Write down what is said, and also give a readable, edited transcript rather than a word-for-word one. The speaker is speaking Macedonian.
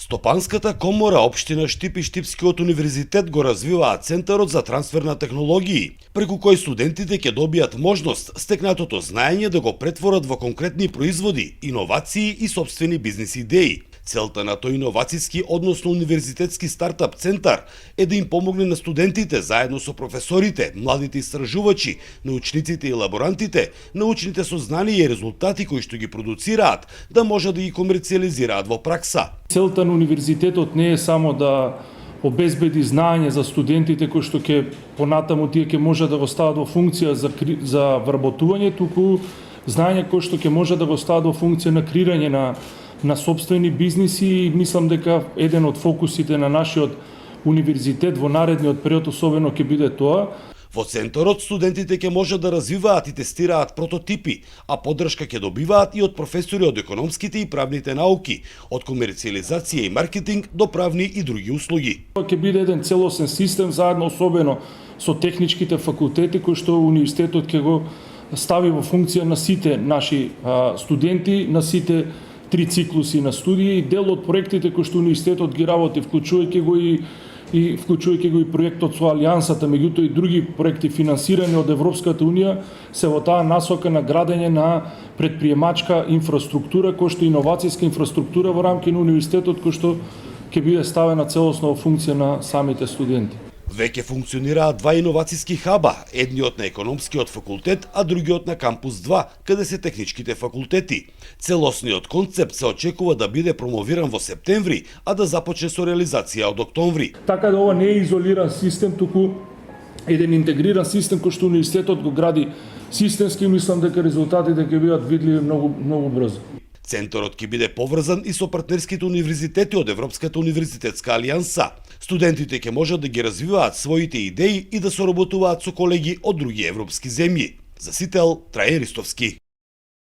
Стопанската комора општина Штип и Штипскиот универзитет го развиваат Центарот за трансфер на технологии, преку кој студентите ќе добијат можност стекнатото знаење да го претворат во конкретни производи, иновации и сопствени бизнис идеи. Целта на тој иновацијски, односно универзитетски стартап центар е да им помогне на студентите заедно со професорите, младите истражувачи, научниците и лаборантите, научните сознанија и резултати кои што ги продуцираат, да може да ги комерцијализираат во пракса. Целта на универзитетот не е само да обезбеди знаење за студентите кои што ќе понатаму тие ќе може да го стават во функција за вработување, туку знаење кои што ќе може да го стават во функција на креирање на сопствени бизниси, и мислам дека еден од фокусите на нашиот универзитет во наредниот период особено ќе биде тоа. Во центарот студентите ќе може да развиваат и тестираат прототипи, а поддршка ќе добиваат и од професори од економските и правните науки, од комерцијализација и маркетинг до правни и други услуги. Тоа ќе биде еден целосен систем заедно особено со техничките факултети кои што универзитетот ќе го стави во функција на сите наши студенти, на сите 3 циклуси на студии, и дел од проектите кои што универзитетот ги работи, вклучувајќи го и проектот со Алијансата, меѓутоа и други проекти финансирани од Европската унија, се во таа насока на градење на предприемачка инфраструктура, кој што иновацијска инфраструктура во рамки на универзитетот, кој што ќе биде ставена целосно во функција на самите студенти. Веќе функционираат два иновацијски хаба, едниот на економскиот факултет, а другиот на кампус 2, каде се техничките факултети. Целосниот концепт се очекува да биде промовиран во септември, а да започне со реализација од октомври. Така да ова не е изолиран систем, туку еден интегриран систем кој што универзитетот го гради системски, и мислам дека резултатите ќе бидат видливи многу брзо. Центарот ќе биде поврзан и со партнерските универзитети од Европската универзитетска алијанса. Студентите ќе можат да ги развиваат своите идеи и да соработуваат со колеги од други европски земји. За Сител, Трајан Ристовски.